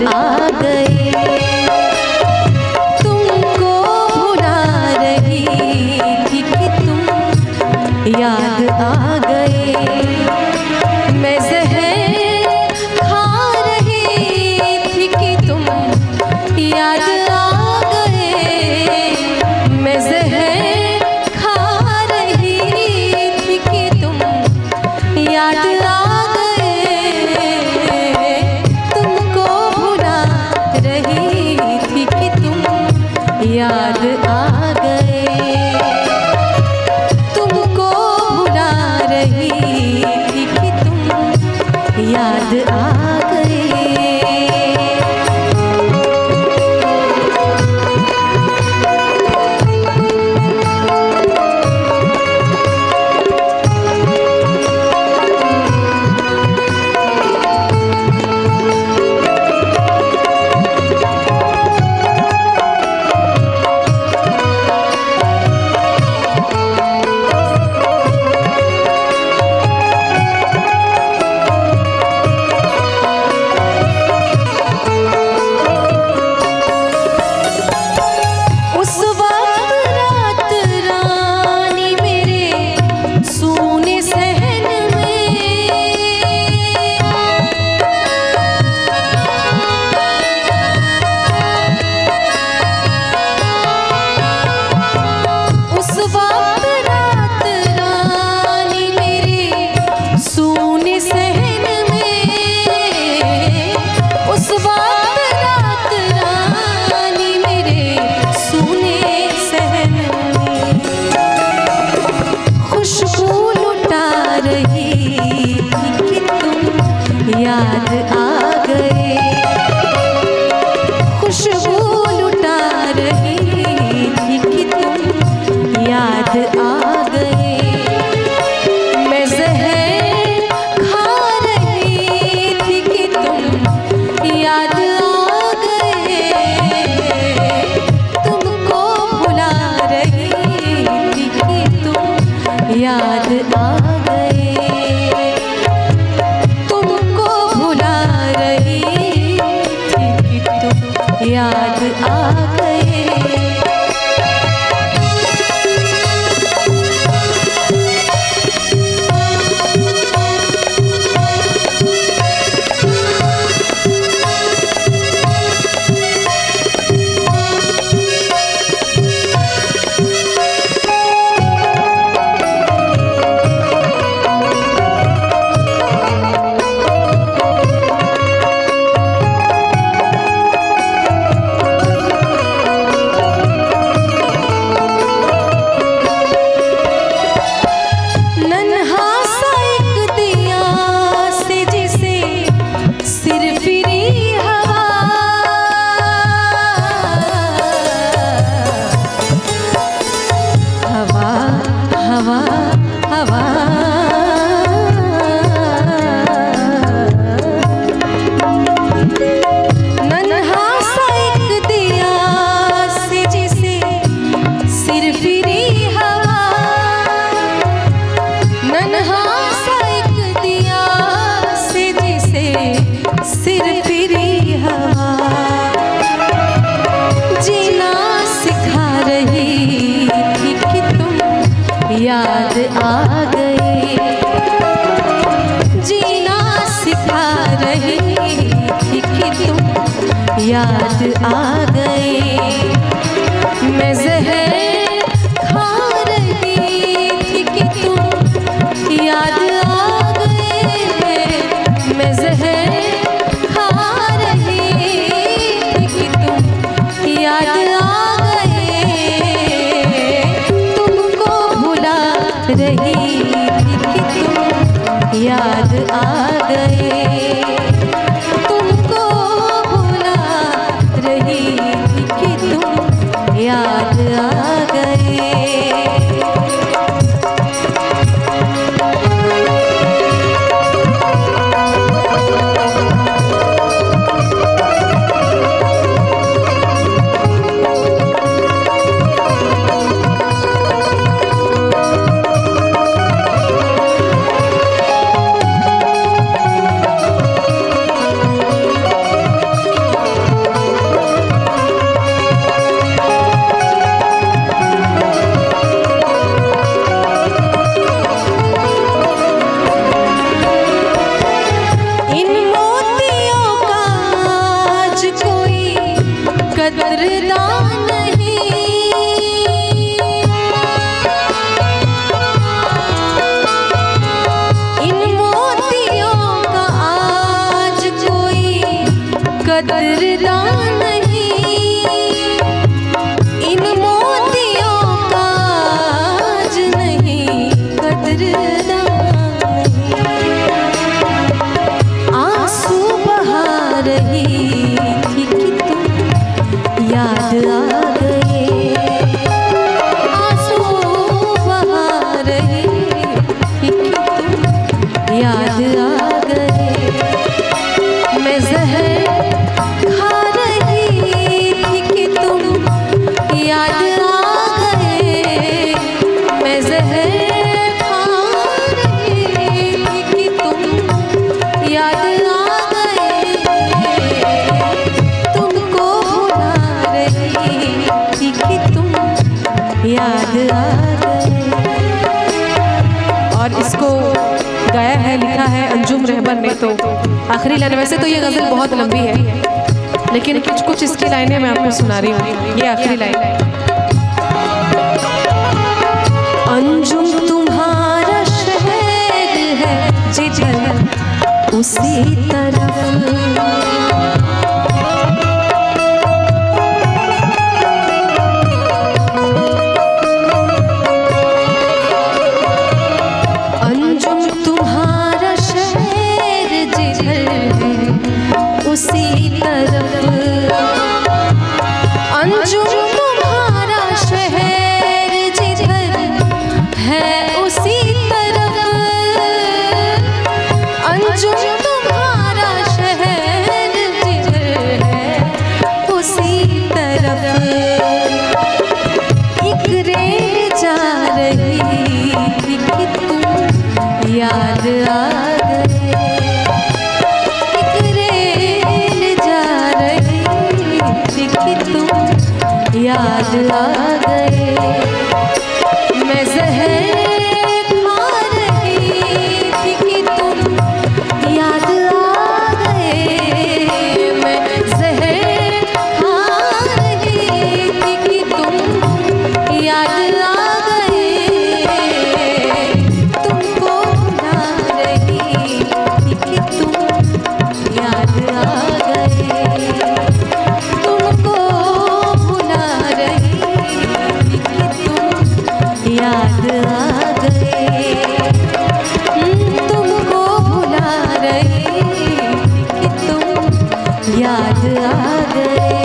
आ गए। तुमको भुला रही थी कि तुम याद आ गए। मैं जहर खा रही थी कि तुम याद आ गए। मैं जहर खा रही थी कि तुम याद आ गए। तुमको भुला रही थी कि तुम याद आ गए। तुमको भुला रही थी कि तुम याद आ गए। याद आ गए। खुशबू लुटा रही थी कि तुम याद आ गए। मैं जहर खा रही थी कि तुम याद आ गए। तुमको भुला रही थी कि तुम याद आ गए। याद आ गए। याद आ गए। जीना सिखा रही थी कि तुम याद आ गए। मैं जहर खा रही थी कि तुम याद आ गए। मैं जहर खा रही थी कि तुम याद आ गए। तुमको भुला रही थी कि तुम याद आ गए। तुमको भुला रही थी कि तुम याद आ गए। कदरदान नहीं, इन मोतियों का आज नहीं कदरदान नहीं। आंसू बहा रही थी कि तुम याद आ गए, आंसू बहा रही थी कि तुम याद आ गए। मैं जहर खा रही थी कि तुम याद आ गए, मैं जहर खा रही थी कि तुम याद आ गए। तुमको भुला रही थी कि तुम याद आ गए। और इसको गाया है, लिखा है अंजुम रहबर ने। तो आखिरी लाइन, वैसे तो ये गज़ल बहुत लंबी है लेकिन कुछ कुछ इसकी लाइनें मैं आपको सुना रही हूँ। ये आखिरी लाइन है। अंजुम तुम्हारा शहर है जिधर उसी तरफ, उसी तरफ। अंजुम तुम्हारा शहर जिधर है उसी तरफ, अंजुम तुम्हारा शहर जिधर है उसी तरफ। एक रेल जा रही थी कि तुम याद आ गए, कि तुम याद आ गए। मैं जहर खा रही थी कि तुम याद आ गए, मैं जहर खा रही थी कि तुम याद आ गए। तुमको भुला रही थी कि तुम याद आ गए, याद आ गए। तुमको भुला रही कि तुम याद आ गए।